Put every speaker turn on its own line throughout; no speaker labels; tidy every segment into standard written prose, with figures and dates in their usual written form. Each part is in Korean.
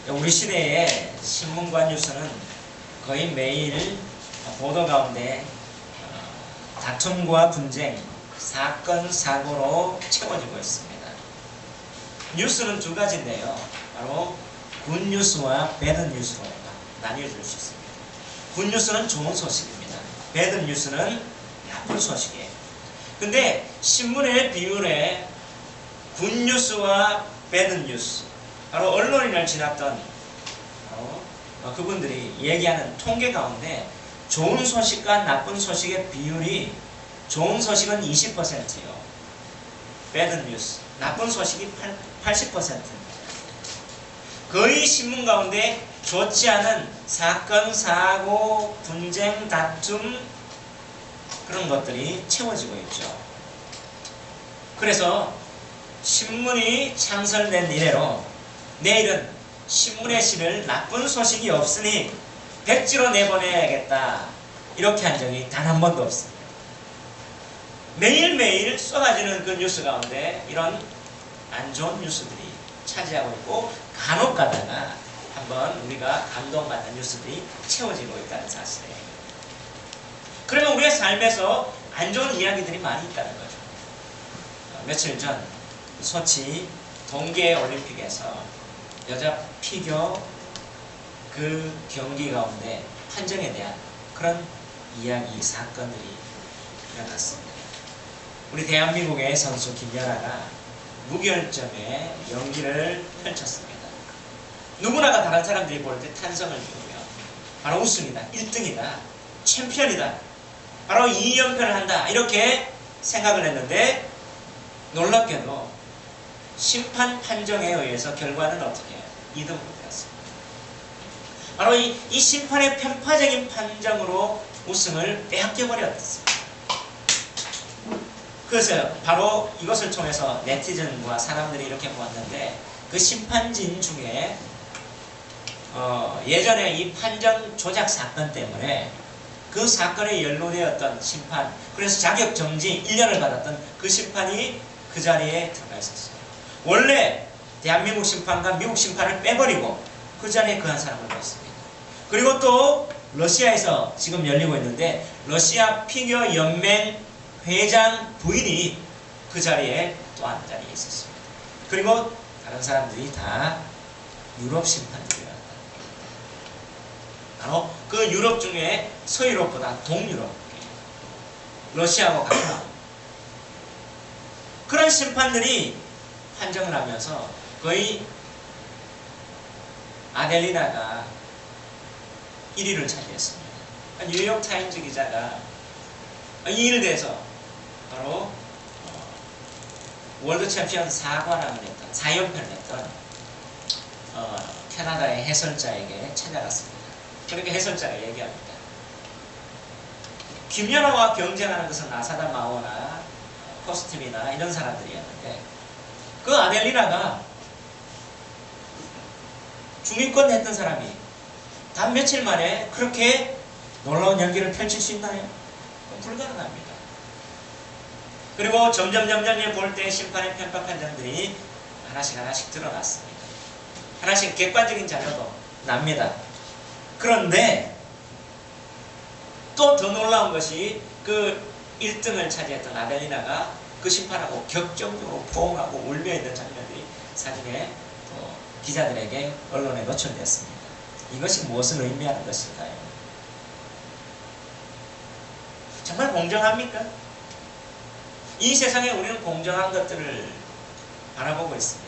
우리 시대의 신문과 뉴스는 거의 매일 보도 가운데 다툼과 분쟁, 사건, 사고로 채워지고 있습니다. 뉴스는 두 가지인데요. 바로 굿뉴스와 배드뉴스로 나뉘어질 수 있습니다. 굿뉴스는 좋은 소식입니다. 배드뉴스는 나쁜 소식이에요. 근데 신문의 비율에 굿뉴스와 배드뉴스, 바로 언론인을 지났던 그분들이 얘기하는 통계 가운데 좋은 소식과 나쁜 소식의 비율이, 좋은 소식은 20%요. 배드뉴스, 나쁜 소식이 80%입니다. 거의 신문 가운데 좋지 않은 사건, 사고, 분쟁, 다툼, 그런 것들이 채워지고 있죠. 그래서 신문이 창설된 이래로 내일은 신문의 실을 나쁜 소식이 없으니 백지로 내보내야겠다, 이렇게 한 적이 단 한 번도 없습니다. 매일매일 쏟아지는 그 뉴스 가운데 이런 안 좋은 뉴스들이 차지하고 있고, 간혹 가다가 한번 우리가 감동받는 뉴스들이 채워지고 있다는 사실이에요. 그러면 우리의 삶에서 안 좋은 이야기들이 많이 있다는 거죠. 며칠 전 소치 동계올림픽에서 여자 피겨 그 경기 가운데 판정에 대한 그런 이야기, 사건들이 일어났습니다. 우리 대한민국의 선수 김연아가 무결점의 연기를 펼쳤습니다. 누구나가 다른 사람들이 볼 때 탄성을 주며 바로 우승이다, 1등이다, 챔피언이다, 바로 2연패를 한다, 이렇게 생각을 했는데 놀랍게도 심판 판정에 의해서 결과는 어떻게 해요? 2등으로 되었습니다. 바로 이 심판의 편파적인 판정으로 우승을 빼앗겨버렸습니다. 그래서 바로 이것을 통해서 네티즌과 사람들이 이렇게 보았는데, 그 심판진 중에 예전에 이 판정 조작 사건 때문에 그 사건에 연루되었던 심판, 그래서 자격 정지 1년을 받았던 그 심판이 그 자리에 들어가 있었어요. 원래 대한민국 심판과 미국 심판을 빼버리고 그 자리에 그 한 사람을 넣었습니다. 그리고 또 러시아에서 지금 열리고 있는데 러시아 피겨 연맹 회장 부인이 그 자리에 또 한 자리에 있었습니다. 그리고 다른 사람들이 다 유럽 심판들이었다. 바로 그 유럽 중에 서유럽보다 동유럽, 러시아하고 가까운 그런 심판들이 판정을 하면서 거의 아델리나가 1위를 차지했습니다. 뉴욕타임즈 기자가 이 일에 대해서 바로 월드 챔피언 4관왕을 했던, 4연패를 했던 캐나다의 해설자에게 찾아갔습니다. 그렇게 해설자가 얘기합니다. 김연아와 경쟁하는 것은 아사다 마오나 코스튬이나 이런 사람들이었는데, 그 아델리나가 중위권 했던 사람이 단 며칠 만에 그렇게 놀라운 연기를 펼칠 수 있나요? 불가능합니다. 그리고 점점 볼 때 심판의 편파 판정들이 하나씩 드러났습니다. 하나씩 객관적인 자료도 납니다. 그런데 또 더 놀라운 것이 그 1등을 차지했던 아델리나가 그 심판하고 격정적으로 포옹하고 울며 있는 장면들이 사진에 또 기자들에게 언론에 노출됐습니다. 이것이 무엇을 의미하는 것일까요? 정말 공정합니까? 이 세상에 우리는 공정한 것들을 바라보고 있습니다.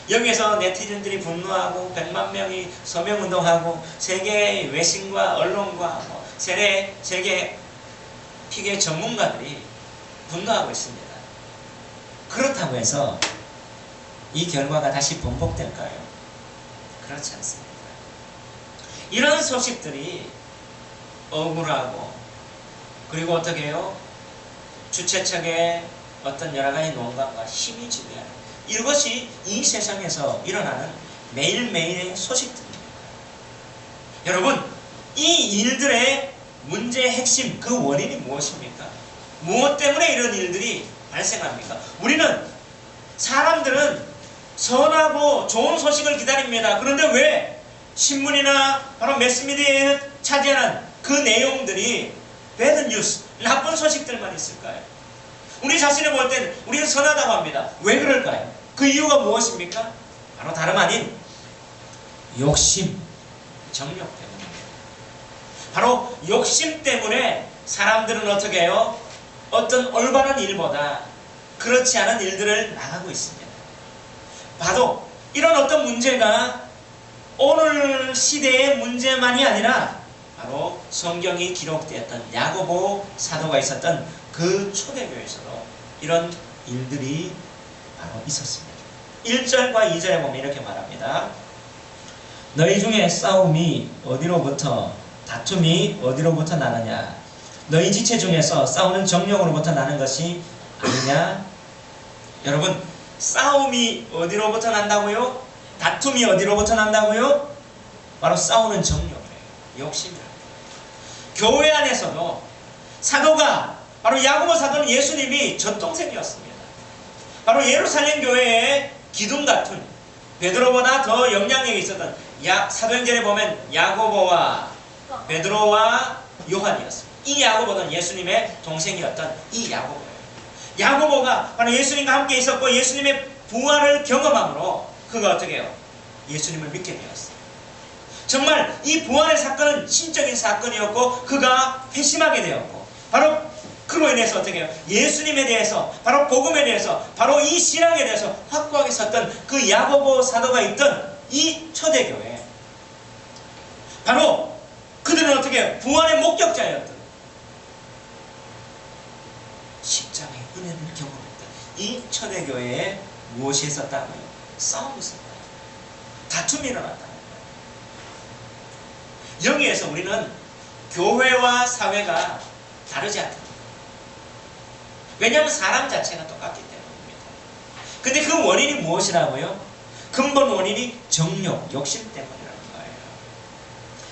여기에서 네티즌들이 분노하고 100만 명이 서명운동하고 세계의 외신과 언론과 세계 피겨 전문가들이 분노하고 있습니다. 그렇다고 해서 이 결과가 다시 번복될까요? 그렇지 않습니다. 이런 소식들이 억울하고, 그리고 어떻게 해요? 주최측의 어떤 여러 가지 농간과 힘이 지배하는, 이것이 이 세상에서 일어나는 매일매일의 소식들입니다. 여러분, 이 일들의 문제의 핵심, 그 원인이 무엇입니까? 무엇 때문에 이런 일들이 발생합니까? 사람들은 선하고 좋은 소식을 기다립니다. 그런데 왜 신문이나 바로 매스미디어에 차지하는 그 내용들이 배드 뉴스, 나쁜 소식들만 있을까요? 우리 자신을 볼 땐 우리는 선하다고 합니다. 왜 그럴까요? 그 이유가 무엇입니까? 바로 다름 아닌 욕심, 정욕 때문입니다. 바로 욕심 때문에 사람들은 어떻게 해요? 어떤 올바른 일보다 그렇지 않은 일들을 나가고 있습니다. 봐도 이런 어떤 문제가 오늘 시대의 문제만이 아니라 바로 성경이 기록되었던 야고보 사도가 있었던 그 초대교회에서도 이런 일들이 바로 있었습니다. 1절과 2절에 보면 이렇게 말합니다. 너희 중에 싸움이 어디로부터, 다툼이 어디로부터 나느냐? 너희 지체 중에서 싸우는 정욕으로부터 나는 것이 아니냐? 여러분, 싸움이 어디로부터 난다고요? 다툼이 어디로부터 난다고요? 바로 싸우는 정욕이에요. 욕심이에요. 교회 안에서도 사도가, 바로 야고보 사도는 예수님이 젖동생이었습니다. 바로 예루살렘 교회의 기둥 같은, 베드로보다 더 영향력이 있었던 사도행전에 보면 야고보와 베드로와 요한이었습니다. 이 야고보는 예수님의 동생이었던 이 야고보예요. 야고보가 바로 예수님과 함께 있었고 예수님의 부활을 경험함으로 그가 어떻게 해요? 예수님을 믿게 되었어요. 정말 이 부활의 사건은 신적인 사건이었고 그가 회심하게 되었고 바로 그로 인해서 어떻게 해요? 예수님에 대해서, 바로 복음에 대해서, 바로 이 신앙에 대해서 확고하게 섰던 그 야고보 사도가 있던 이 초대교회, 바로 그들은 어떻게 해요? 부활의 목격자였던, 십자가의 은혜를 경험했던 이 초대교회에 무엇이 있었다고요? 싸움이 있었다. 다툼이 일어났다. 여기에서 우리는 교회와 사회가 다르지 않다. 왜냐하면 사람 자체가 똑같기 때문입니다. 근데 그 원인이 무엇이라고요? 근본 원인이 정욕, 욕심 때문이라는 거예요.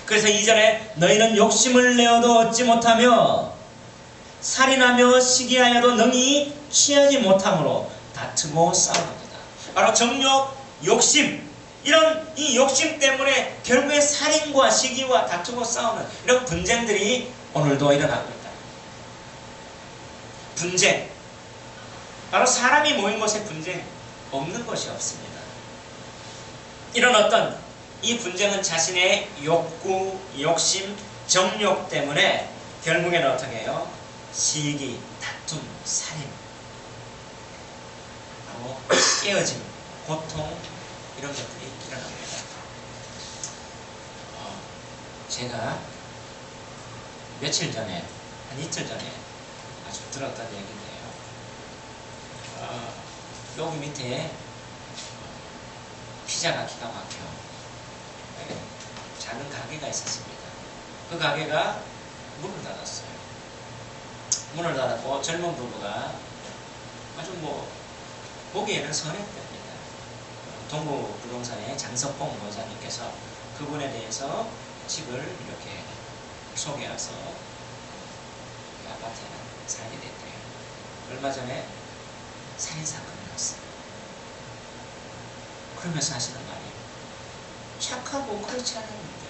그래서 이전에 너희는 욕심을 내어도 얻지 못하며 살인하며 시기하여도 능히 취하지 못함으로 다투고 싸우는도다. 바로 정욕, 욕심, 이런 이 욕심 때문에 결국에 살인과 시기와 다투고 싸우는 이런 분쟁들이 오늘도 일어나고 있다. 분쟁, 바로 사람이 모인 곳에 분쟁 없는 것이 없습니다. 이런 어떤 이 분쟁은 자신의 욕구, 욕심, 정욕 때문에 결국에는 어떻게 해요? 시기, 다툼, 살인, 바로 깨어짐, 고통, 이런 것들이 일어납니다. 제가 며칠 전에, 한 이틀 전에 아주 들었던 얘기인데요. 여기 밑에 피자가 기가 막혀 작은 가게가 있었습니다. 그 가게가 문을 닫았어요. 문을 닫았고 젊은 부부가 아주 보기에는 선했답니다. 동부부동산의 장석봉 원사님께서 그분에 대해서 집을 이렇게 소개해서 그 아파트에 살게 됐대요. 얼마 전에 살인사건이 났어요. 그러면서 하시는 말이 착하고 그렇지 않았는데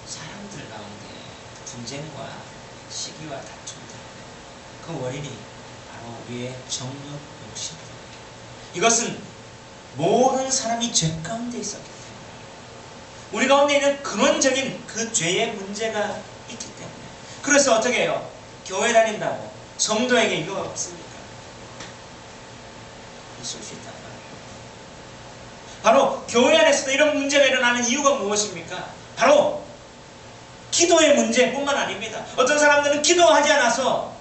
사람들 가운데 분쟁과 시기와 다툼들, 그 원인이 바로 우리의 정욕, 욕심입니다. 이것은 모든 사람이 죄 가운데 있었기 때문에 우리 가운데 있는 근원적인 그 죄의 문제가 있기 때문에 그래서 어떻게 해요? 교회 다닌다고 성도에게 이거 없습니까? 있을 수 있단 말이에요. 바로 교회 안에서도 이런 문제가 일어나는 이유가 무엇입니까? 바로 기도의 문제뿐만 아닙니다. 어떤 사람들은 기도하지 않아서,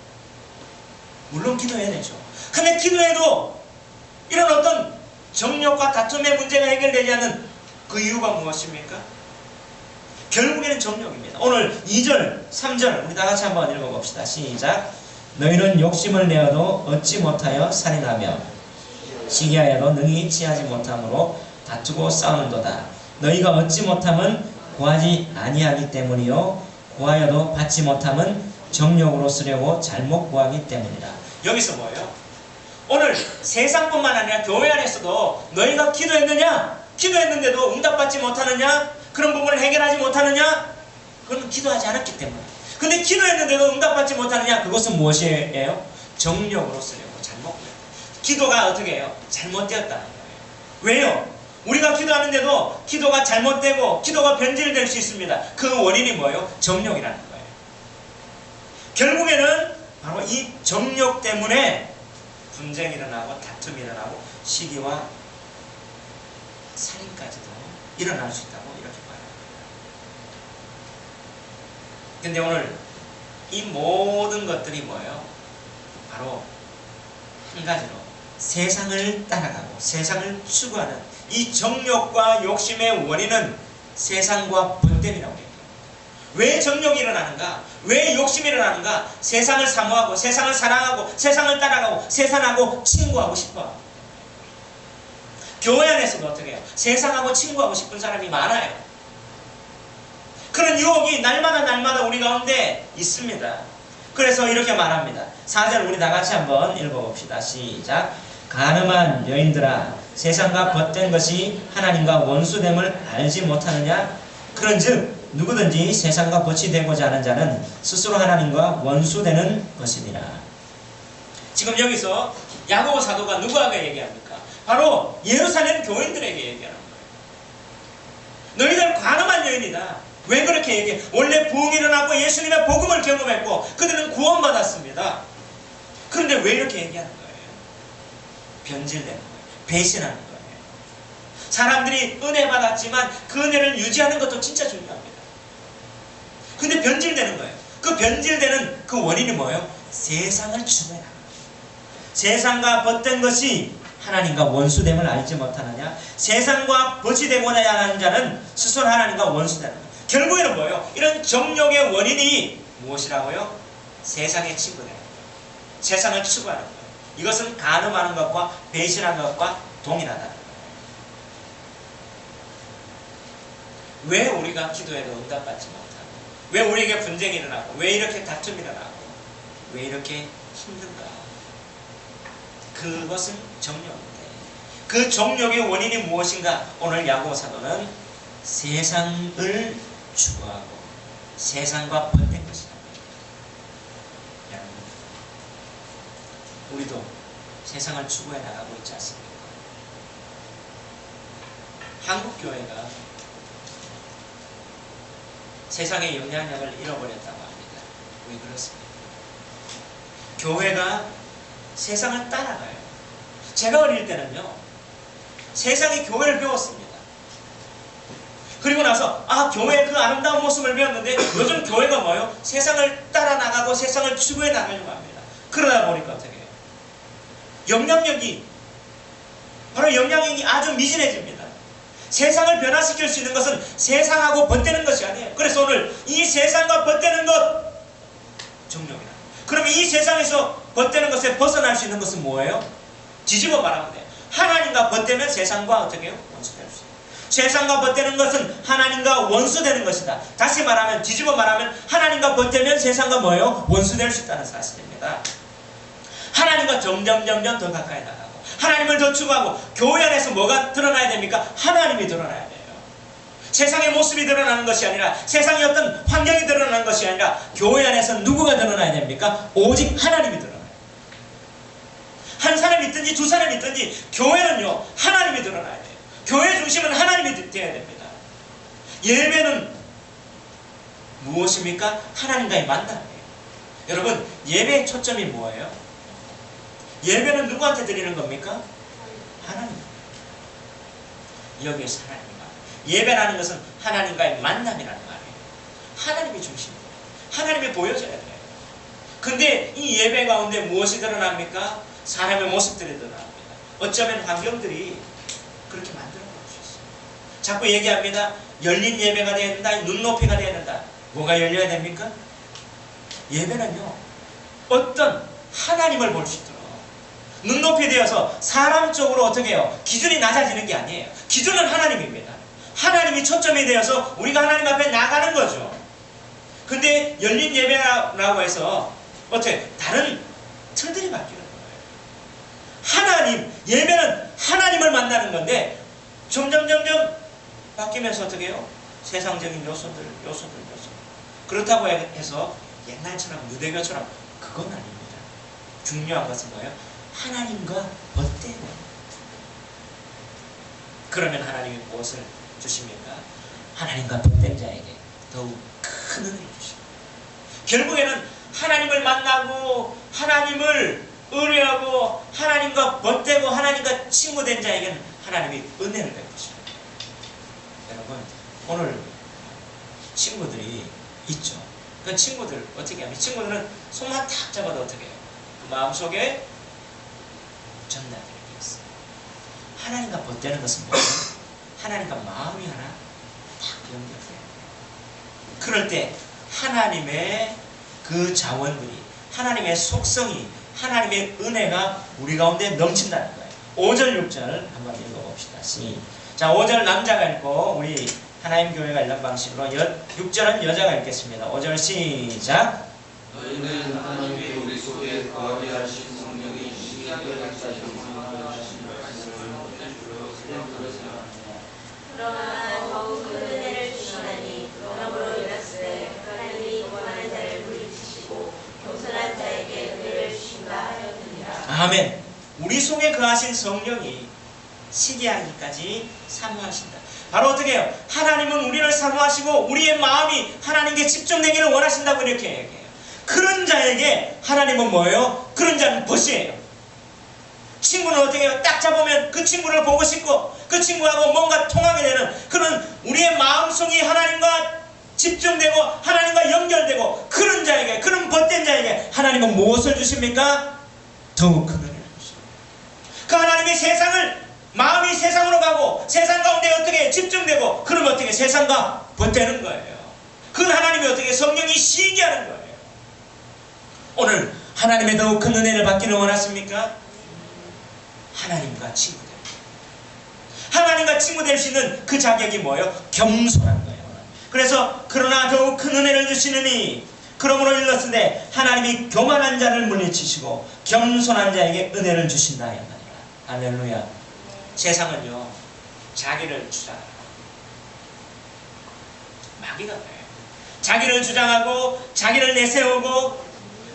물론 기도해야 되죠. 근데 기도해도 이런 어떤 정욕과 다툼의 문제가 해결되지 않는 그 이유가 무엇입니까? 결국에는 정욕입니다. 오늘 2절, 3절 우리 다 같이 한번 읽어봅시다. 시작. 너희는 욕심을 내어도 얻지 못하여 살인하며 시기하여도 능히 취하지 못함으로 다투고 싸우는도다. 너희가 얻지 못함은 구하지 아니하기 때문이요 구하여도 받지 못함은 정욕으로 쓰려고 잘못 구하기 때문이다. 여기서 뭐예요? 오늘 세상뿐만 아니라 교회 안에서도 너희가 기도했느냐? 기도했는데도 응답받지 못하느냐? 그런 부분을 해결하지 못하느냐? 그건 기도하지 않았기 때문에. 근데 기도했는데도 응답받지 못하느냐? 그것은 무엇이에요? 정욕으로 쓰려고 잘못 구해요. 기도가 어떻게 해요? 잘못되었다는 거예요. 왜요? 우리가 기도하는데도 기도가 잘못되고 기도가 변질될 수 있습니다. 그 원인이 뭐예요? 정욕이라는 거예요. 결국에는 바로 이 정욕 때문에 분쟁이 일어나고 다툼이 일어나고 시기와 살인까지도 일어날 수 있다고 이렇게 말합니다. 근데 오늘 이 모든 것들이 뭐예요? 바로 한 가지로 세상을 따라가고 세상을 추구하는 이 정욕과 욕심의 원인은 세상과 번됨이라고 해요. 왜 정욕이 일어나는가? 왜 욕심이 일어나는가? 세상을 사모하고 세상을 사랑하고 세상을 따라가고 세상하고 친구하고 싶어. 교회 안에서도 어떻게 해요? 세상하고 친구하고 싶은 사람이 많아요. 그런 유혹이 날마다 우리 가운데 있습니다. 그래서 이렇게 말합니다. 4절 우리 다 같이 한번 읽어봅시다. 시작. 간음한 여인들아, 세상과 벗된 것이 하나님과 원수됨을 알지 못하느냐? 그런즉 누구든지 세상과 벗이 되고자 하는 자는 스스로 하나님과 원수되는 것이니라. 지금 여기서 야고보 사도가 누구에게 얘기합니까? 바로 예루살렘 교인들에게 얘기하는 거예요. 너희들 간음한 여인이다. 왜 그렇게 얘기해? 원래 부흥이 일어났고 예수님의 복음을 경험했고 그들은 구원받았습니다. 그런데 왜 이렇게 얘기하는 거예요? 변질되는 거예요. 배신하는 거예요. 사람들이 은혜 받았지만 그 은혜를 유지하는 것도 진짜 중요합니다. 근데 변질되는 거예요. 그 변질되는 그 원인이 뭐예요? 세상을 추구해라. 세상과 벗된 것이 하나님과 원수됨을 알지 못하느냐? 세상과 벗이 되고자 하는 자는 스스로 하나님과 원수되는 거예요. 결국에는 뭐예요? 이런 정욕의 원인이 무엇이라고요? 세상의 친구들. 세상을 추구하는 거예요. 이것은 간음하는 것과 배신하는 것과 동일하다는 거예요. 왜 우리가 기도해도 응답받지 못하고, 왜 우리에게 분쟁이 일어나고, 왜 이렇게 다툼이 일어나고, 왜 이렇게 힘든가? 그것은 정욕인데, 그 정욕의 원인이 무엇인가? 오늘 야고보 사도는 세상을 추구하고 세상과 번된 것이다. 여러분, 우리도 세상을 추구해 나가고 있지 않습니까? 한국 교회가 세상의 영향력을 잃어버렸다고 합니다. 왜 그렇습니까? 교회가 세상을 따라가요. 제가 어릴 때는요, 세상이 교회를 배웠습니다. 그리고 나서 교회의 그 아름다운 모습을 배웠는데 요즘 교회가 뭐예요? 세상을 따라 나가고 세상을 추구해 나가려고 합니다. 그러다 보니까 어떻게 해요? 영향력이 아주 미진해집니다. 세상을 변화시킬 수 있는 것은 세상하고 벗되는 것이 아니에요. 그래서 오늘 이 세상과 벗되는 것, 정욕이다. 그럼 이 세상에서 벗되는 것에 벗어날 수 있는 것은 뭐예요? 뒤집어 말하면 돼요. 하나님과 벗되면 세상과 어떻게 해요? 원수될 수 있어요. 세상과 벗되는 것은 하나님과 원수되는 것이다. 다시 말하면, 뒤집어 말하면 하나님과 벗되면 세상과 뭐예요? 원수될 수 있다는 사실입니다. 하나님과 점점 더 가까이 나가고 하나님을 더 추구하고 교회 안에서 뭐가 드러나야 됩니까? 하나님이 드러나야 돼요. 세상의 모습이 드러나는 것이 아니라, 세상의 어떤 환경이 드러나는 것이 아니라 교회 안에서 누구가 드러나야 됩니까? 오직 하나님이 드러나요. 한 사람이 있든지 두 사람이 있든지 교회는요, 하나님이 드러나야 돼요. 교회 중심은 하나님이 되어야 됩니다. 예배는 무엇입니까? 하나님과의 만남이에요. 여러분, 예배의 초점이 뭐예요? 예배는 누구한테 드리는 겁니까? 하나님. 여기에서 하나님과. 예배라는 것은 하나님과의 만남이라는 말이에요. 하나님이 중심이에요. 하나님이 보여져야 돼요. 근데 이 예배 가운데 무엇이 드러납니까? 사람의 모습들이 드러납니다. 어쩌면 환경들이 그렇게 만들어 놓을 수 있어요. 자꾸 얘기합니다. 열린 예배가 되어야 된다. 눈높이가 되어야 된다. 뭐가 열려야 됩니까? 예배는요, 어떤 하나님을 볼 수 있도록 눈높이 되어서 사람 쪽으로 어떻게 해요? 기준이 낮아지는 게 아니에요. 기준은 하나님입니다. 하나님이 초점이 되어서 우리가 하나님 앞에 나가는 거죠. 근데 열린 예배라고 해서 어떻게 다른 틀들이 바뀌는 거예요. 하나님, 예배는 하나님을 만나는 건데 점점 바뀌면서 어떻게 해요? 세상적인 요소들. 그렇다고 해서 옛날처럼 유대교처럼 그건 아닙니다. 중요한 것은 뭐예요? 하나님과 멋대는. 그러면 하나님이 무엇을 주십니까? 하나님과 벗된 자에게 더욱 큰 은혜를 주십니다. 결국에는 하나님을 만나고 하나님을 의뢰하고 하나님과 벗되고 하나님과 친구된 자에게는 하나님이 은혜를 베푸십니다. 여러분, 오늘 친구들이 있죠. 그 친구들 어떻게 하면, 친구들은 손만 탁 잡아도 어떻게 해요? 그 마음속에 전달되는 게 있어요. 하나님과 벗되는 것은 뭐예요? 하나님과 마음이 하나 딱 연결돼요. 그럴 때 하나님의 그 자원들이, 하나님의 속성이, 하나님의 은혜가 우리 가운데 넘친다는 거예요. 5절 6절 한번 읽어봅시다. 자, 5절 남자가 읽고 우리 하나님 교회가 읽는 방식으로 6절은 여자가 읽겠습니다. 5절 시작.
너희는 하나님의 우리 속에 거하게 하신 성령이 시기하게 하신 성령하신 말씀을 주로 생각하느냐.
그러나 더욱 큰 은혜를 주시나니 그러므로 이르시되 하나님이 원하는 자를 물리치시고 겸손한 자에게 은혜를 주신다 하였느니라.
아멘. 우리 속에 거하신 성령이 시기하기까지 사모하신다. 바로 어떻게 해요? 하나님은 우리를 사모하시고 우리의 마음이 하나님께 집중되기를 원하신다고 이렇게 얘기해요. 그런 자에게 하나님은 뭐예요? 그런 자는 벗이에요. 친구는 어떻게 해요? 딱 잡으면 그 친구를 보고 싶고 그 친구하고 뭔가 통하게 되는 그런 우리의 마음속이 하나님과 집중되고 하나님과 연결되고 그런 자에게, 그런 벗된 자에게 하나님은 무엇을 주십니까? 더욱 큰 은혜를 주십니다. 그 하나님이 마음이 세상으로 가고 세상 가운데 어떻게 집중되고 그러면 어떻게 세상과 벗되는 거예요. 그 하나님이 어떻게 성령이 시기하는 거예요. 오늘 하나님의 더욱 큰 은혜를 받기를 원하십니까? 하나님과 친구 될 하나님과 친구 될 수 있는 그 자격이 뭐예요? 겸손한 거예요. 그래서 그러나 더욱 큰 은혜를 주시느니 그러므로 일렀으되 하나님이 교만한 자를 물리치시고 겸손한 자에게 은혜를 주신다 하였나니라. 할렐루야. 세상은요 자기를 주장하고 마귀가 그래요. 자기를 주장하고 자기를 내세우고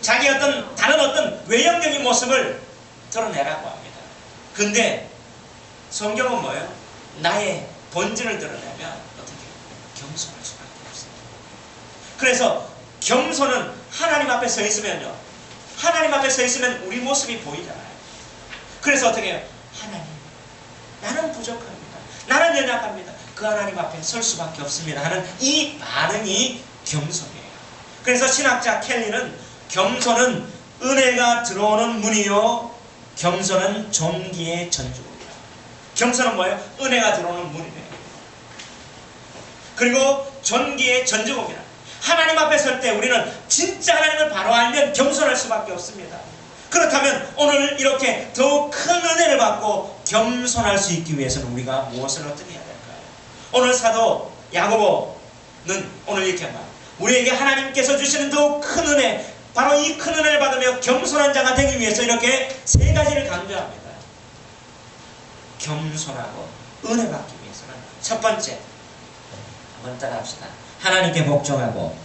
자기 다른 어떤 외형적인 모습을 드러내라고 합니다. 근데 성경은 뭐예요? 나의 본질을 드러내면 어떻게 겸손할 수밖에 없습니다. 그래서 겸손은 하나님 앞에 서 있으면요, 하나님 앞에 서 있으면 우리 모습이 보이잖아요. 그래서 어떻게 해요? 하나님, 나는 부족합니다. 나는 연약합니다. 그 하나님 앞에 설 수밖에 없습니다 하는 이 반응이 겸손이에요. 그래서 신학자 켈리는 겸손은 은혜가 들어오는 문이요, 겸손은 존귀의 전주입니다. 겸손은 뭐예요? 은혜가 들어오는 문이에요. 그리고 존귀의 전주곡이라. 하나님 앞에 설 때 우리는 진짜 하나님을 바로 알면 겸손할 수밖에 없습니다. 그렇다면 오늘 이렇게 더욱 큰 은혜를 받고 겸손할 수 있기 위해서는 우리가 무엇을 어떻게 해야 될까요? 오늘 사도 야고보는 오늘 이렇게 말합니다. 우리에게 하나님께서 주시는 더욱 큰 은혜, 바로 이 큰 은혜를 받으며 겸손한 자가 되기 위해서 이렇게 세 가지를 강조합니다. 겸손하고 은혜 받기 위해서는 첫 번째, 한번 따라 합시다. 하나님께 복종하고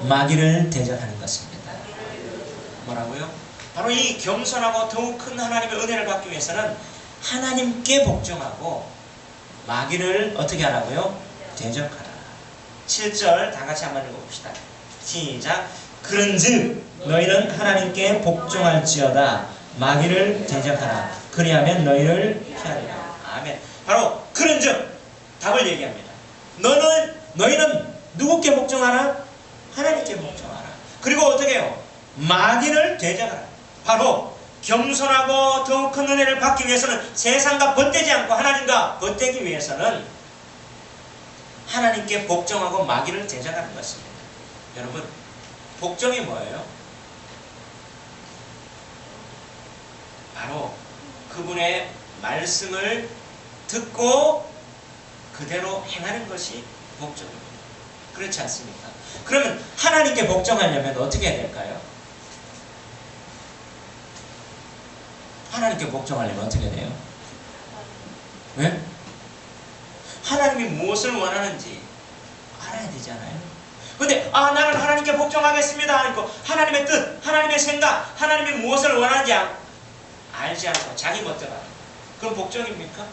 마귀를 대적하는 것입니다. 뭐라고요? 바로 이 겸손하고 더욱 큰 하나님의 은혜를 받기 위해서는 하나님께 복종하고 마귀를 어떻게 하라고요? 대적하라. 7절 다 같이 한번 읽어봅시다. 시작. 그런즉 너희는 하나님께 복종할지어다 마귀를 대적하라. 그리하면 너희를 피하리라. 아멘. 바로 그런즉 답을 얘기합니다. 너희는 누구께 복종하라? 하나님께 복종하라. 그리고 어떻게 해요? 마귀를 대적하라. 바로 겸손하고 더욱 큰 은혜를 받기 위해서는 세상과 벗되지 않고 하나님과 벗되기 위해서는 하나님께 복종하고 마귀를 대적하는 것입니다. 여러분, 복종이 뭐예요? 바로 그분의 말씀을 듣고 그대로 행하는 것이 복종입니다. 그렇지 않습니까? 그러면 하나님께 복종하려면 어떻게 해야 될까요? 하나님께 복종하려면 어떻게 돼요? 왜? 하나님이 무엇을 원하는지 알아야 되잖아요. 근데 나는 하나님께 복종하겠습니다 하고 하나님의 뜻, 하나님의 생각, 하나님이 무엇을 원하는지 알지 않고 자기 멋대로 하는 거예요. 그럼 복종입니까?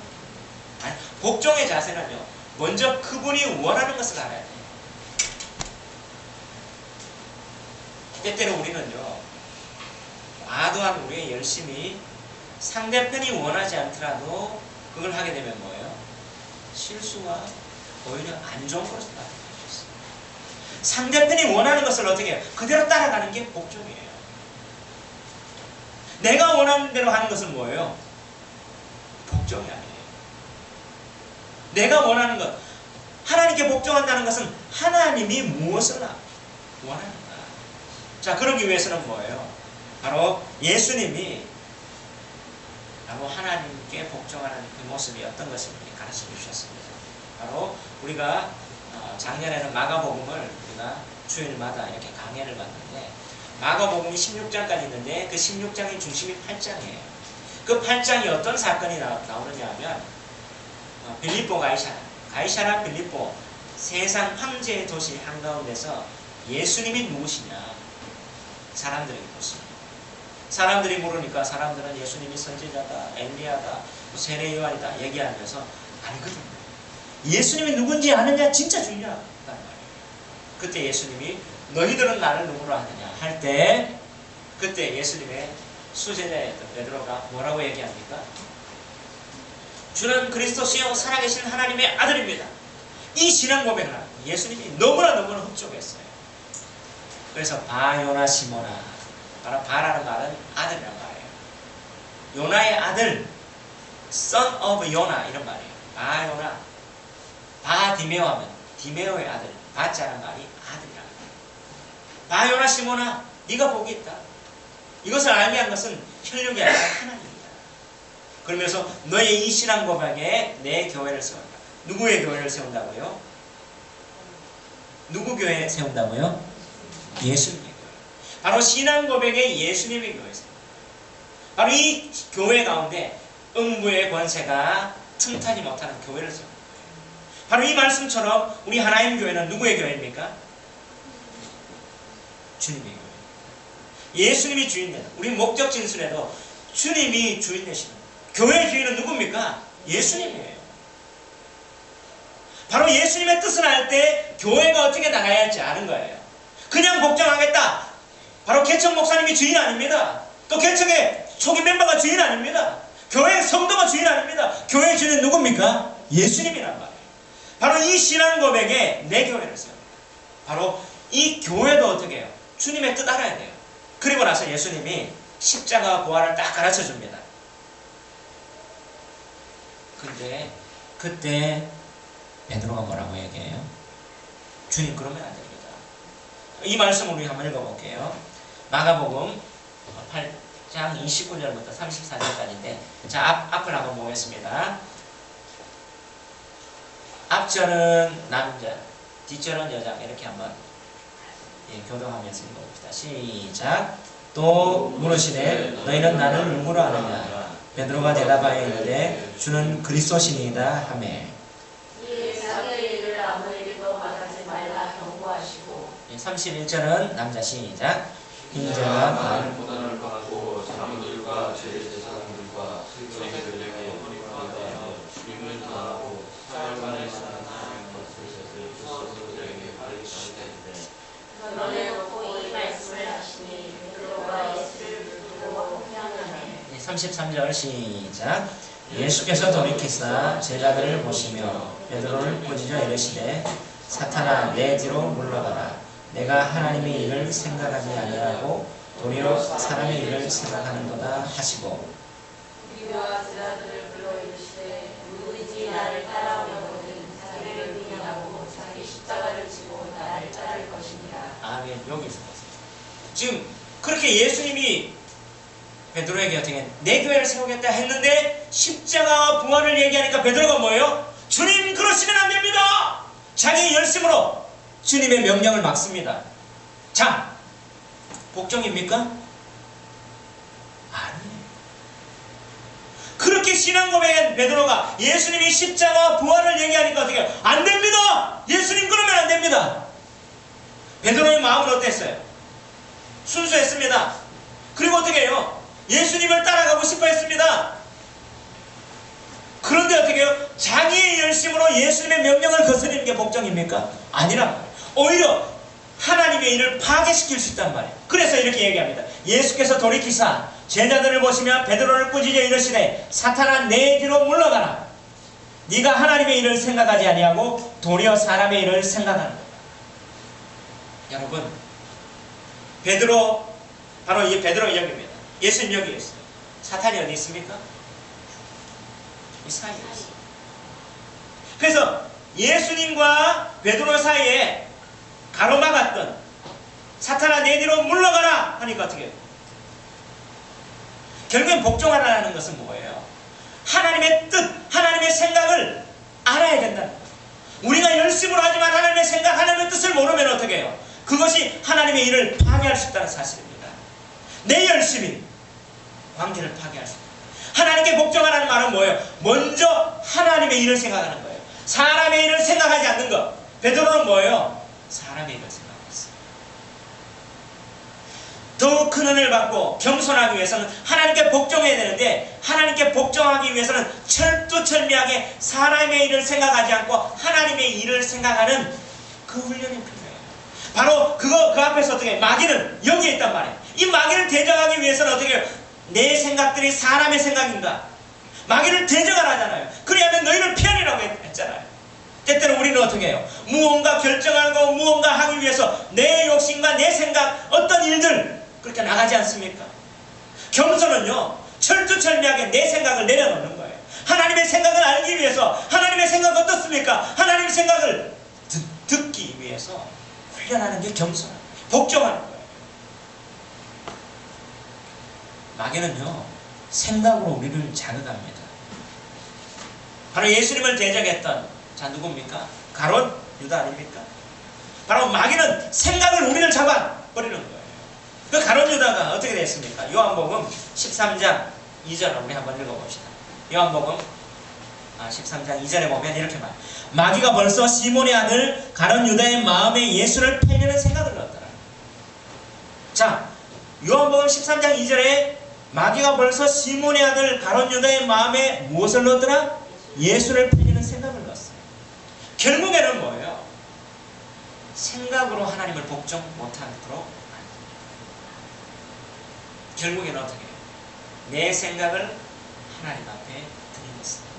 아니, 복종의 자세는요, 먼저 그분이 원하는 것을 알아야 돼요. 때때로 우리는요, 과도한 우리의 열심히 상대편이 원하지 않더라도 그걸 하게 되면 뭐예요? 실수가 오히려 안 좋은 것으로 나타날 수 있어요. 상대편이 원하는 것을 어떻게 해요? 그대로 따라가는 게 복종이에요. 내가 원하는 대로 하는 것은 뭐예요? 복종이 아니에요. 내가 원하는 것, 하나님께 복종한다는 것은 하나님이 무엇을 원하는가. 자, 그러기 위해서는 뭐예요? 바로 예수님이 바로 하나님께 복종하는 그 모습이 어떤 것인지 가르쳐 주셨습니다. 바로 우리가 작년에는 마가복음을 우리가 주일마다 이렇게 강해를 받는데, 마가복음이 16장까지 있는데 그 16장의 중심이 8장이에요. 그 8장이 어떤 사건이 나오느냐 하면 빌립보 가이사라 빌립보 세상 황제의 도시 한가운데서 예수님이 누구시냐 사람들에게 묻습니다. 사람들이 물으니까 사람들은 예수님이 선지자다, 엘리야다, 세례 요한이다 얘기하면서 아니거든요. 예수님이 누군지 아느냐 진짜 중요하단 말이에요. 그때 예수님이 너희들은 나를 누구로 하느냐 할 때, 그때 예수님의 수제자였던 베드로가 뭐라고 얘기합니까? 주는 그리스도시요 살아계신 하나님의 아들입니다. 이 신앙 고백을 예수님이 너무나 흡족했어요. 그래서 바요나 시모나, 바로 바라는 말은 아들이란 말이에요. 요나의 아들, son of 요나 이런 말이에요. 바요나, 바디메오 하면 디메오의 아들, 바자라는 말이 아들이란 말이에요. 바요나 시모나, 네가 복이 있다. 이것을 알게 한 것은 혈육이 아니라 하나님입니다. 그러면서 너의 이 신앙 고백에 내 교회를 세운다. 누구의 교회를 세운다고요? 누구 교회 세운다고요? 예수님의 교회. 바로 신앙 고백에 예수님의 교회에서, 바로 이 교회 가운데 음부의 권세가 틈타지 못하는 교회를 세우는 거예요. 바로 이 말씀처럼 우리 하나님 교회는 누구의 교회입니까? 주님의 교회. 예수님이 주인 되는, 우리 목적 진술에도 주님이 주인 되시는 교회의 주인은 누굽니까? 예수님이에요. 바로 예수님의 뜻을 알 때 교회가 어떻게 나가야 할지 아는 거예요. 그냥 복종하겠다. 바로 개척 목사님이 주인 아닙니다. 또 개척의 초기 멤버가 주인 아닙니다. 교회 성도가 주인 아닙니다. 교회의 주인은 누굽니까? 예수님이란 말이에요. 바로 이 신앙 고백에 내 교회를 세웁니다. 바로 이 교회도 어떻게 해요? 주님의 뜻 알아야 돼요. 그리고 나서 예수님이 십자가 부활을 딱 가르쳐 줍니다. 근데 그때 베드로가 뭐라고 얘기해요? 주님 그러면 안 됩니다. 이 말씀을 우리 한번 읽어볼게요. 마가복음 8장 29절부터 34절까지인데, 자, 앞을 한번 보겠습니다. 앞절은 남자, 뒷절은 여자, 이렇게 한번 교동하면서 읽어봅시다. 시작. 또 물으시되 너희는 나를 누구로 아느냐? 베드로가 대답하여 이르되 주는 그리스도시니이다 하매.
이 자기의 일을 아무에게도 말하지 말라 경고하시고.
31절은 남자. 시작. 인자가
많은 고난을 받고 사람들과 제사장들과 서기관들에게 허리까지 주님을 당하고 사흘간의 사는 하나님의 것을 주소서들에게 가르치시되
그러내놓고 이 말씀을 하시니 베드로가 예수를 붙들고 회양하네.
33절 시작. 예수께서 돌이키사 제자들을 보시며 베드로를 꾸짖어 이르시되 사탄아 내 뒤로 물러가라. 내가 하나님의 일을 생각하지 아니하고 도리어 사람의 일을 생각하는도다 하시고.
우리와 제자들을 불러 이르시되 누구든지 나를 따라오려거든 자기를 부인하고 자기 십자가를 지고 나를 따를 것이니라.
아멘. 여기서 지금 그렇게 예수님이 베드로에게 어떻게 내 교회를 세우겠다 했는데 십자가와 부활을 얘기하니까 베드로가 뭐예요? 주님 그러시면 안 됩니다. 자기 열심으로 주님의 명령을 막습니다. 자, 복종입니까? 아니에요. 그렇게 신앙 고백한 베드로가 예수님이 십자가 부활을 얘기하니까 어떻게 해요? 안 됩니다! 예수님 그러면 안 됩니다. 베드로의 마음은 어땠어요? 순수했습니다. 그리고 어떻게 해요? 예수님을 따라가고 싶어 했습니다. 그런데 어떻게 해요? 자기의 열심으로 예수님의 명령을 거스르는 게 복종입니까? 아니란 말이에요. 오히려 하나님의 일을 파괴시킬 수 있단 말이에요. 그래서 이렇게 얘기합니다. 예수께서 돌이키사 제자들을 보시며 베드로를 꾸짖어 이르시되 사탄아 내 뒤로 물러가라. 네가 하나님의 일을 생각하지 아니하고 도리어 사람의 일을 생각하는 거다. 여러분, 베드로, 바로 이 베드로의 여기입니다. 예수님 여기 있어요. 사탄이 어디 있습니까? 이 사이에 있어요. 그래서 예수님과 베드로 사이에 가로막았던 사탄아 내 뒤로 물러가라 하니까 어떻게 해요? 결국엔 복종하라는 것은 뭐예요? 하나님의 뜻, 하나님의 생각을 알아야 된다는 거예요. 우리가 열심으로 하지만 하나님의 생각, 하나님의 뜻을 모르면 어떻게 해요? 그것이 하나님의 일을 파괴할 수 있다는 사실입니다. 내 열심이 관계를 파괴할 수 있다. 하나님께 복종하라는 말은 뭐예요? 먼저 하나님의 일을 생각하는 거예요. 사람의 일을 생각하지 않는 것. 베드로는 뭐예요? 사람의 일을 생각했어요. 더욱 큰 은혜를 받고 겸손하기 위해서는 하나님께 복종해야 되는데, 하나님께 복종하기 위해서는 철두철미하게 사람의 일을 생각하지 않고 하나님의 일을 생각하는 그 훈련이 필요해요. 바로 그 앞에서 어떻게 해요? 마귀는 여기에 있단 말이에요. 이 마귀를 대적하기 위해서는 어떻게 해요? 내 생각들이 사람의 생각입니다. 마귀를 대적하라잖아요. 그래야면 너희를 피하리라고 했잖아요. 때때로 우리는 어떻게 해요? 무언가 결정하고 무언가 하기 위해서 내 욕심과 내 생각, 어떤 일들 그렇게 나가지 않습니까? 겸손은요, 철두철미하게 내 생각을 내려놓는 거예요. 하나님의 생각을 알기 위해서, 하나님의 생각 어떻습니까? 하나님의 생각을 듣기 위해서 훈련하는 게 겸손합니다. 복종하는 거예요. 마귀는요, 생각으로 우리를 자극합니다. 바로 예수님을 대적했던 자 누굽니까? 가롯 유다 아닙니까? 바로 마귀는 생각을 우리를 잡아버리는 거예요. 그 가롯 유다가 어떻게 됐습니까? 요한복음 13장 2절 우리 한번 읽어봅시다. 요한복음 13장 2절에 보면 이렇게 말해요. 마귀가 벌써 시몬의 아들 가롯 유다의 마음에 예수를 패려는 생각을 넣었더라. 자, 요한복음 13장 2절에 마귀가 벌써 시몬의 아들 가롯 유다의 마음에 무엇을 넣었더라? 예수를 패려는 생각을 넣었어요. 결국에는 뭐예요? 생각으로 하나님을 복종 못하도록 결국에는 어떻게 해요? 내 생각을 하나님 앞에 드리겠습니다.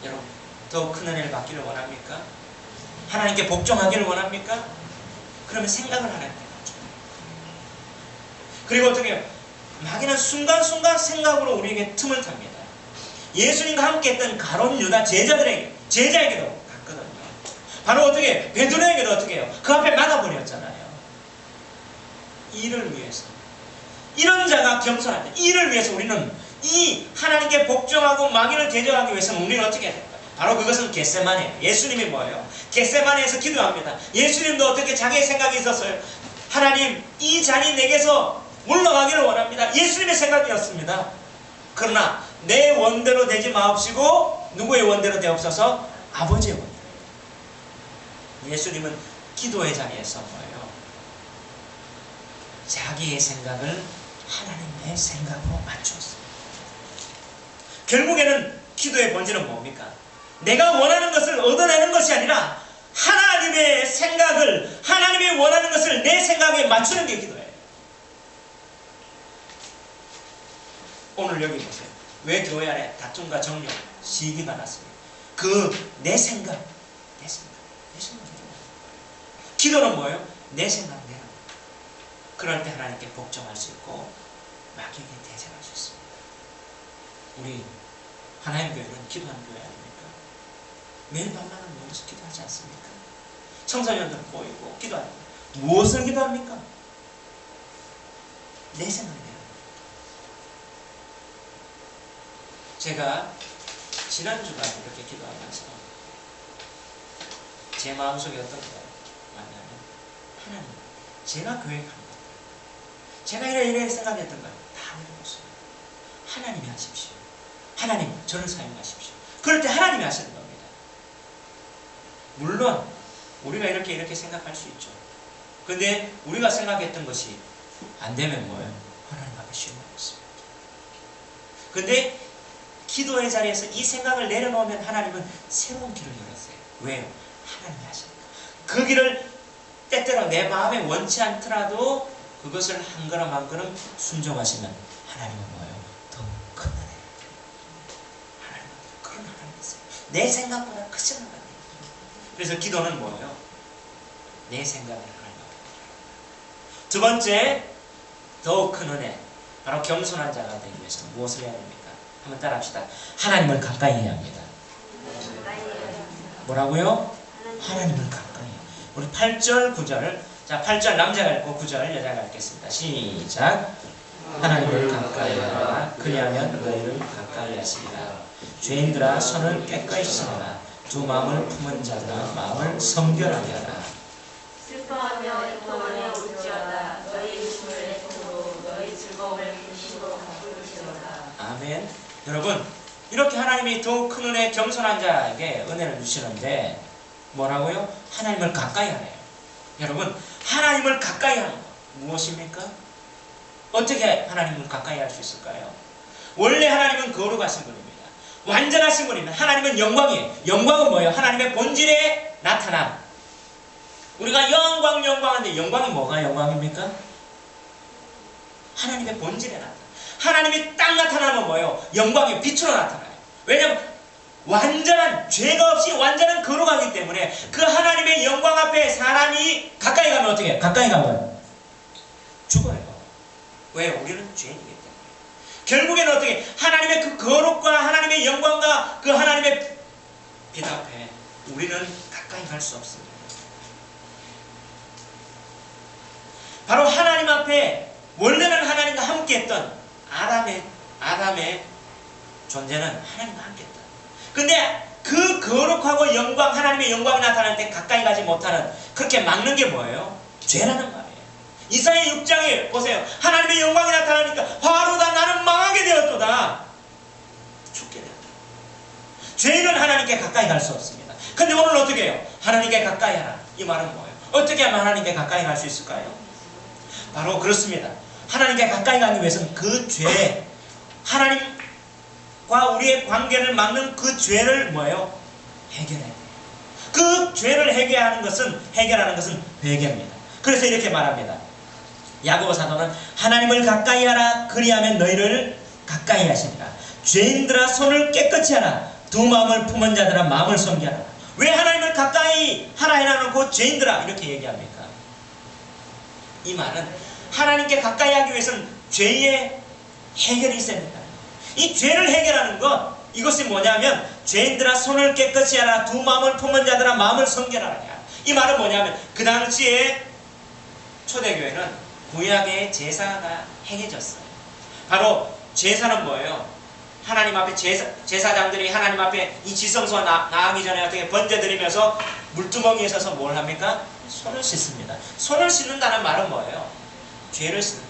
여러분, 더 큰 은혜를 받기를 원합니까? 하나님께 복종하기를 원합니까? 그러면 생각을 하나님께 복종해요. 그리고 어떻게 해요? 마귀는 순간순간 생각으로 우리에게 틈을 탑니다. 예수님과 함께 했던 가롯 유다 제자에게도 갔거든요. 바로 어떻게 베드로에게도 어떻게 해요? 그 앞에 막아버렸잖아요. 이를 위해서, 이런 자가 겸손할 때 이를 위해서 우리는 이 하나님께 복종하고 마귀를 대적하기 위해서는 우리는 어떻게 해야 될까요? 바로 그것은 겟세마네예요. 예수님이 뭐예요? 겟세마네에서 기도합니다. 예수님도 어떻게 자기의 생각이 있었어요? 하나님, 이 잔이 내게서 물러가기를 원합니다. 예수님의 생각이었습니다. 그러나 내 원대로 되지 마옵시고 누구의 원대로 되옵소서? 아버지의 원대로. 예수님은 기도의 자리에서 뭐예요? 자기의 생각을 하나님의 생각으로 맞추었습니다. 결국에는 기도의 본질은 뭡니까? 내가 원하는 것을 얻어내는 것이 아니라 하나님의 생각을, 하나님이 원하는 것을 내 생각에 맞추는 게 기도예요. 오늘 여기 보세요. 왜 교회 안에 다툼과 정령, 시기가 났습니까? 내 생각. 기도는 뭐예요? 내 생각 내는 거. 그럴 때 하나님께 복종할 수 있고 마귀에게 대적할 수 있습니다. 우리 하나님 교회는 기도하는 교회 아닙니까? 매일 밤마다 모여서 기도하지 않습니까? 청소년들 모이고 기도합니다. 무엇을 기도합니까? 내 생각을 내는 거. 제가 지난주간 이렇게 기도하면서 제 마음속에 어떤 거예요? 하나님, 제가 계획한 것, 제가 이래 생각했던 것 다 내려놓습니다. 하나님이 하십시오. 하나님, 저를 사용하십시오. 그럴 때 하나님이 하시는 겁니다. 물론 우리가 이렇게 생각할 수 있죠. 근데 우리가 생각했던 것이 안 되면 뭐예요? 하나님 앞에 실망했습니다. 근데 기도의 자리에서 이 생각을 내려놓으면 하나님은 새로운 길을 열었어요. 왜요? 하나님이 하시니까. 그 길을 때때로 내 마음에 원치 않더라도 그것을 한 걸음 한 걸음 순종하시면 하나님은 뭐예요? 더 큰 은혜를. 하나님은 그런 하나님이세요. 내 생각보다 크신 하나님. 그래서 기도는 뭐예요? 내 생각을 하나님 앞에. 두 번째, 더욱 큰 은혜. 바로 겸손한 자가 되기 위해서는 무엇을 해야 됩니까? 한번 따라합시다. 하나님을 가까이 해야 합니다. 뭐라고요? 하나님을 가까이 해요. 우리 8절, 9절. 자, 8절 남자가 읽고 9절 여자가 읽겠습니다. 시작. 하나님을 가까이 하라. 그리하면 너희를 가까이 하시리라. 죄인들아 손을 깨끗이 씻어라. 두 마음을 품은 자들아 마음을 성결하게 하라.
슬퍼하며 애통하며 울지어다. 너희 웃음을 애통으로 너희 즐거움을 근심으로 바꾸시어다.
아멘. 여러분, 이렇게 하나님이 더욱 큰 은혜, 겸손한 자에게 은혜를 주시는데 뭐라고요? 하나님을 가까이 하래요. 여러분, 하나님을 가까이 하는 것 무엇입니까? 어떻게 하나님을 가까이 할 수 있을까요? 원래 하나님은 거룩하신 분입니다. 완전하신 분입니다. 하나님은 영광이에요. 영광은 뭐예요? 하나님의 본질에 나타남. 우리가 영광하는데 영광이 뭐가 영광입니까? 하나님의 본질에 나타나. 하나님이 딱 나타나면 뭐예요? 영광의 빛으로 나타나요. 왜냐하면 완전한, 죄가 없이 완전한 거룩하기 때문에 그 하나님의 영광 앞에 사람이 가까이 가면 어떻게 해요? 가까이 가면 죽어요. 왜? 우리는 죄인이기 때문에. 결국에는 어떻게 해요? 하나님의 그 거룩과 하나님의 영광과 그 하나님의 빛 앞에 우리는 가까이 갈 수 없습니다. 바로 하나님 앞에 원래는 하나님과 함께했던 아담의 존재는 하나님과 함께했다. 근데 그 거룩하고 영광, 하나님의 영광이 나타날 때 가까이 가지 못하는, 그렇게 막는 게 뭐예요? 죄라는 말이에요. 이사야 6장에 보세요. 하나님의 영광이 나타나니까 화로다 나는 망하게 되었도다. 죽게 되었다. 죄인은 하나님께 가까이 갈 수 없습니다. 근데 오늘 어떻게 해요? 하나님께 가까이 하라. 이 말은 뭐예요? 어떻게 하면 하나님께 가까이 갈 수 있을까요? 바로 그렇습니다. 하나님께 가까이 가기 위해서는 그 죄, 하나님과 우리의 관계를 막는 그 죄를 뭐예요? 해결해야 돼요. 그 죄를 해결하는 것은 회개입니다. 그래서 이렇게 말합니다. 야고보 사도는 하나님을 가까이 하라. 그리하면 너희를 가까이 하시리라. 죄인들아 손을 깨끗이 하라. 두 마음을 품은 자들아 마음을 섬기하라. 왜 하나님을 가까이 하라 해놔놓고 죄인들아 이렇게 얘기합니까? 이 말은 하나님께 가까이 하기 위해서는 죄의 해결이 있어야 된다. 이 죄를 해결하는 것, 이것이 뭐냐면 죄인들아 손을 깨끗이 하라. 두 마음을 품은 자들아 마음을 섬겨하라. 이 말은 뭐냐면 그 당시에 초대교회는 구약의 제사가 행해졌어요. 바로 제사는 뭐예요? 하나님 앞에 제사장들이 하나님 앞에 이 지성소 나가기 전에 어떻게 번제드리면서 물두멍이에 서서 뭘 합니까? 손을 씻습니다. 손을 씻는다는 말은 뭐예요? 죄를 씻는다.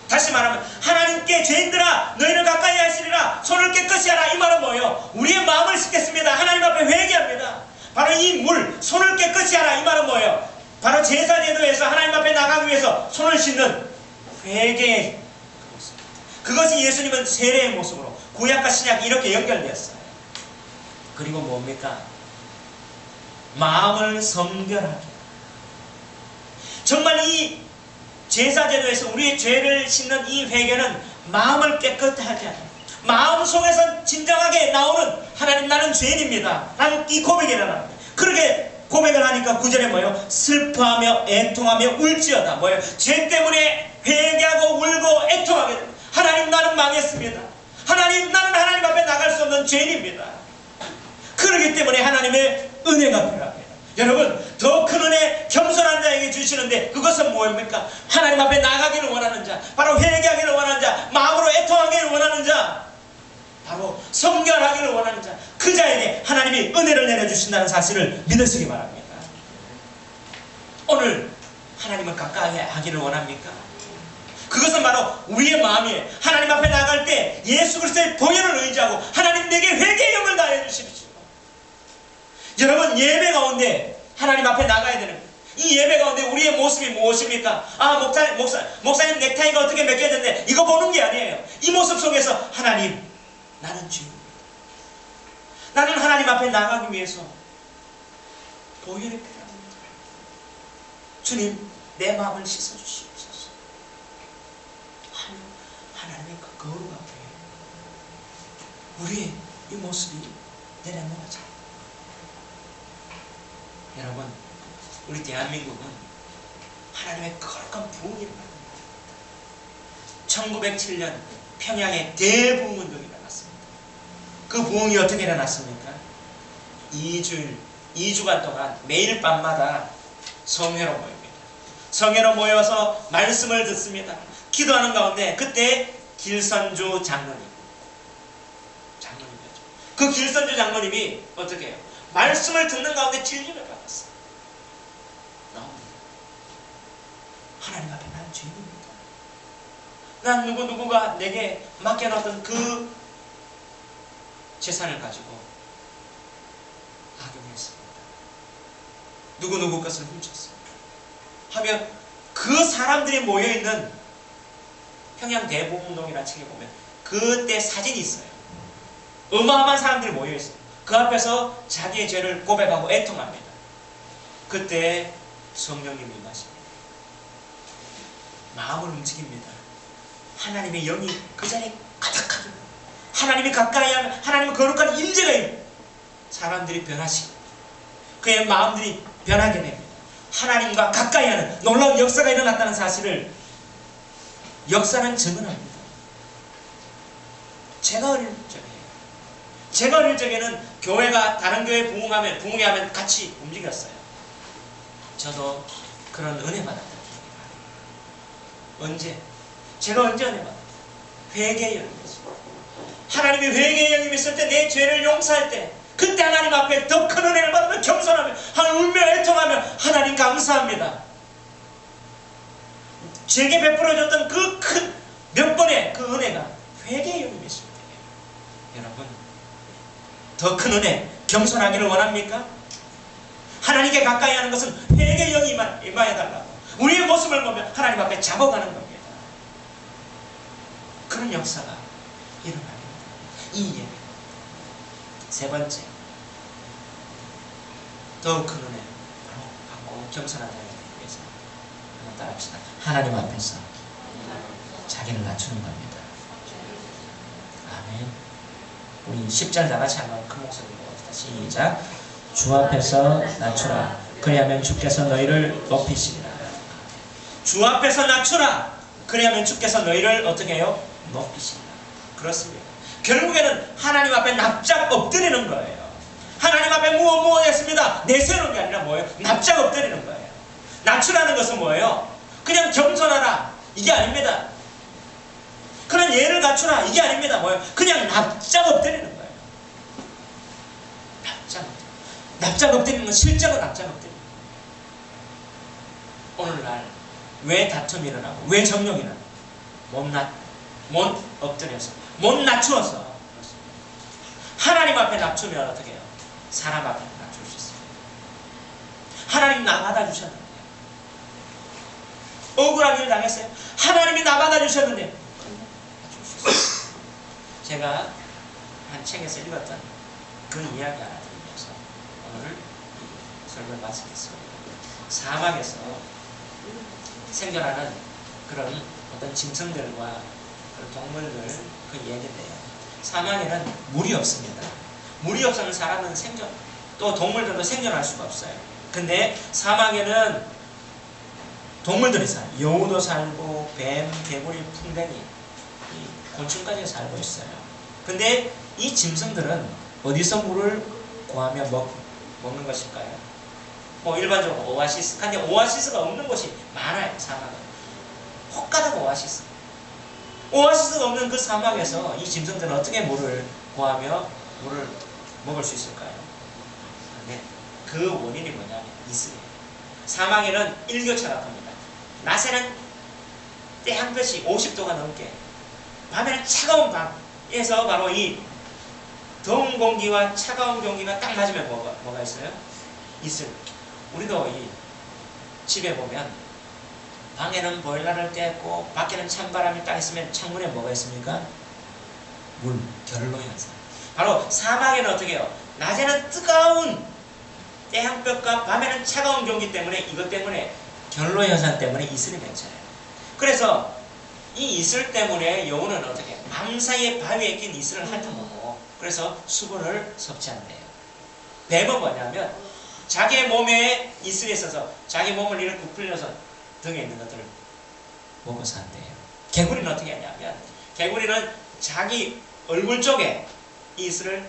다시 말하면 하나님께 죄인들아 너희는 가까이 하시리라. 손을 깨끗이 하라. 이 말은 뭐예요? 우리의 마음을 씻겠습니다. 하나님 앞에 회개합니다. 바로 이 물, 손을 깨끗이 하라. 이 말은 뭐예요? 바로 제사제도에서 하나님 앞에 나가기 위해서 손을 씻는 회개의 모습. 그것이 예수님은 세례의 모습으로 구약과 신약이 이렇게 연결되었어요. 그리고 뭡니까? 마음을 성결하게. 정말 이 제사제도에서 우리의 죄를 씻는 이 회개는 마음을 깨끗하게 하는, 마음 속에서 진정하게 나오는 하나님 나는 죄인입니다. 나는 이 고백이라는 거예요. 그렇게 고백을 하니까 구절에 뭐예요? 슬퍼하며 애통하며 울지어다. 뭐예요? 죄 때문에 회개하고 울고 애통하게 됩니다. 하나님 나는 망했습니다. 하나님 나는 하나님 앞에 나갈 수 없는 죄인입니다. 그렇기 때문에 하나님의 은혜가 필요합니다. 여러분, 더 큰 은혜 겸손한 자에게 주시는데 그것은 뭐입니까? 하나님 앞에 나가기를 원하는 자, 바로 회개하기를 원하는 자, 마음으로 애통하기를 원하는 자, 바로 성결하기를 원하는 자, 그 자에게 하나님이 은혜를 내려주신다는 사실을 믿으시기 바랍니다. 오늘 하나님을 가까이 하기를 원합니까? 그것은 바로 우리의 마음이에요. 하나님 앞에 나갈 때 예수 그리스도의 보혈을 의지하고 하나님 내게 회개의 영을 다해 주십시오. 여러분, 예배 가운데 하나님 앞에 나가야 되는 거예요. 이 예배 가운데 우리의 모습이 무엇입니까? 목사님 넥타이가 어떻게 벗겨졌는데 이거 보는 게 아니에요. 이 모습 속에서 하나님, 나는 주입니다. 나는 하나님 앞에 나가기 위해서 보혈이 필요합니다. 주님, 내 마음을 씻어주시옵소서. 하나님의 그 거룩 앞에 우리의 이 모습이 내려놓아져요. 여러분, 우리 대한민국은 하나님의 거룩한 부흥이 일어납니다. 1907년 평양에 대부흥운동이 일어났습니다. 그 부흥이 어떻게 일어났습니까? 2주간 동안 매일 밤마다 성회로 모입니다. 성회로 모여서 말씀을 듣습니다. 기도하는 가운데 그때 길선주 장로님이었죠. 그 길선주 장로님이 어떻게 해요? 말씀을 듣는 가운데 진리를 받았어요. 하나님 앞에 난 죄인입니다. 난 누구누구가 내게 맡겨놨던 그 재산을 가지고 악용했습니다. 누구누구 것을 훔쳤습니다. 하면 그 사람들이 모여있는 평양 대부흥운동이라는 책에 보면 그때 사진이 있어요. 어마어마한 사람들이 모여있어요. 그 앞에서 자기의 죄를 고백하고 애통합니다. 그때 성령님이 임하십니다. 마음을 움직입니다. 하나님의 영이 그 자리에 가득하게, 하나님이 가까이 하면 하나님의 거룩한 임재가 사람들이 변하시고 그의 마음들이 변하게 됩니다. 하나님과 가까이 하는 놀라운 역사가 일어났다는 사실을 역사는 증언합니다. 제가 어릴 적에는 교회가 다른 교회 부흥하면 같이 움직였어요. 저도 그런 은혜 받았다. 제가 언제 은혜 받았어요? 회개의 영이 있어요. 하나님이 회개의 영이 있을 때, 내 죄를 용서할 때, 그때 하나님 앞에 더 큰 은혜를 받으며 겸손하며 울며 애통하며 하나님 감사합니다. 제게 베풀어졌던 그 큰 몇 번의 그 은혜가 회개의 영이 있을 때예요. 여러분, 더 큰 은혜, 겸손하기를 원합니까? 하나님께 가까이 하는 것은 회개의 영이 임하여달라고 우리의 모습을 보면 하나님 앞에 잡아가는 겁니다. 그런 역사가 일어납니다. 이 예배. 세 번째, 더욱 큰 은혜 받고 겸손한 자가 되기 위해서 한번 따라합시다. 하나님 앞에서 자기를 낮추는 겁니다. 아멘. 우리 10절 다같이 한번 큰 목소리로 봅시다. 시작. 주 앞에서 낮추라. 그리하면 주께서 너희를 높이시리라. 주 앞에서 낮추라. 그리하면 주께서 너희를 어떻게 해요? 높이시리라. 그렇습니다. 결국에는 하나님 앞에 납작 엎드리는 거예요. 하나님 앞에 무엇 했습니다. 내세우는 게 아니라 뭐예요? 납작 엎드리는 거예요. 낮추라는 것은 뭐예요? 그냥 겸손하라 이게 아닙니다. 그런 예를 갖추라 이게 아닙니다. 뭐예요? 그냥 납작 엎드리는 거예요. 납작 엎드리는 건 실제로 납작 엎드리는 거예요. 오늘날 왜 다툼이 일어나고 왜 정욕이 일어나고 못 엎드려서 못 낮추어서 그렇습니다. 하나님 앞에 낮추면 어떻게 해요? 사람 앞에 낮출 수 있습니다. 하나님 나 받아주셨는데 억울한 일을 당했어요. 하나님이 나 받아주셨는데 제가 한 책에서 읽었던 그 이야기 하나 들으면서 오늘 설교를 마치겠습니다. 사막에서 생존하는 그런 어떤 짐승들과 그 동물들 그 얘기인데요. 사막에는 물이 없습니다. 물이 없으면 사람은 또 동물들도 생존할 수가 없어요. 근데 사막에는 동물들이 살아요. 여우도 살고 뱀, 개구리, 풍뎅이, 곤충까지 살고 있어요. 근데 이 짐승들은 어디서 물을 구하며 먹는 것일까요? 뭐 일반적으로 오아시스. 근데 오아시스가 없는 곳이 많아요. 사막은. 혹가닥 오아시스. 오아시스가 없는 그 사막에서 이 짐승들은 어떻게 물을 구하며 물을 먹을 수 있을까요? 네. 그 원인이 뭐냐면 이슬이에요. 사막에는 일교차가 큽니다. 낮에는 태양볕이 50도가 넘게, 밤에는 차가운 밤에서 바로 이 더운 공기와 차가운 공기가 딱 맞으면 뭐가 있어요? 이슬. 우리도 이 집에 보면 방에는 보일러를 떼고 밖에는 찬바람이 딱 있으면 창문에 뭐가 있습니까? 물, 결로 현상. 바로 사막에는 어떻게 해요? 낮에는 뜨거운 태양볕과 밤에는 차가운 공기 때문에, 이것 때문에 결로 현상 때문에 이슬이 맺혀요. 그래서 이 이슬 때문에 여우는 어떻게 해요? 밤사이에 바위에 낀 이슬을 핥아먹고, 그래서 수분을 섭취한대요. 뱀은 뭐냐면 자기의 몸에 이슬이 있어서 자기 몸을 이렇게 부풀려서 등에 있는 것들을 먹고 산대요. 개구리는 어떻게 하냐면, 개구리는 자기 얼굴 쪽에 이 이슬을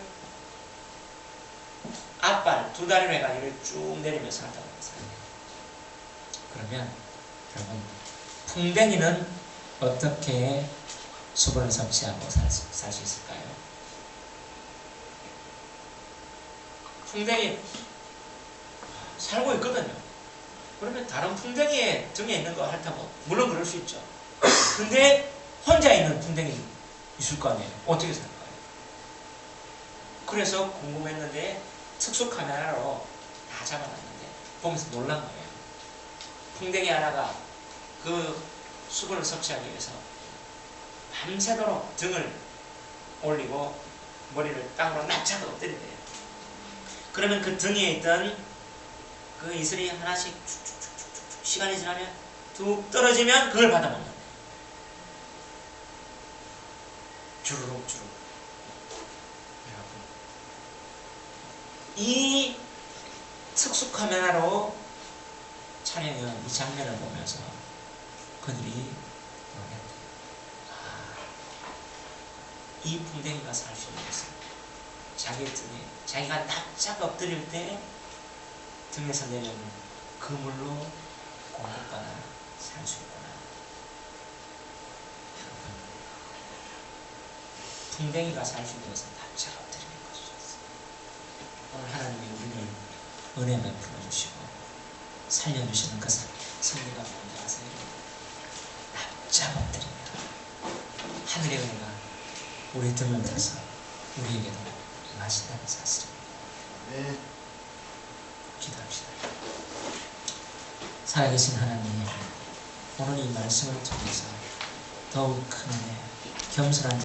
앞발, 두 다리로 해가지고 쭉 내리면서 하다 보면. 그러면 여러분, 풍뎅이는 어떻게 수분을 섭취하고 살 수 있을까요? 풍뎅이 살고 있거든요. 그러면 다른 풍뎅이의 등에 있는 거 핥아보, 물론 그럴 수 있죠. 근데 혼자 있는 풍뎅이 있을 거 아니에요. 어떻게 살까요? 그래서 궁금했는데 특수 카메라로 다 잡아놨는데 보면서 놀란 거예요. 풍뎅이 하나가 그 수분을 섭취하기 위해서 밤새도록 등을 올리고 머리를 땅으로 납작 엎드린대요. 그러면 그 등에 있던 그 이슬이 하나씩 쭉쭉쭉쭉쭉 시간이 지나면 툭 떨어지면 그걸 받아먹는데, 주르륵 주르륵. 여러분, 이 특수 카메라로 촬영한 이 장면을 보면서 그들이 놀랐대요. 이 풍뎅이가 살 수 있는 것은 자기 등에, 자기가 납작 엎드릴 때 등에서 내려오는 그물로 공급받아 살 수 있구나. 여러분, 풍뎅이가 살 수 있는 것은 납작 엎드리는 것이었어요. 오늘 하나님이 우리를 은혜 베풀어 주시고 살려주시는 것은 승리가 뭔지 아세요? 납작 엎드립니다. 하늘의 은혜가 우리 등을 타서 우리에게도 마신다는 사실입니다.
네.
기도합시다. 살아계신 하나님, 오늘 이 말씀을 통해서 더욱 큰 은혜, 겸손한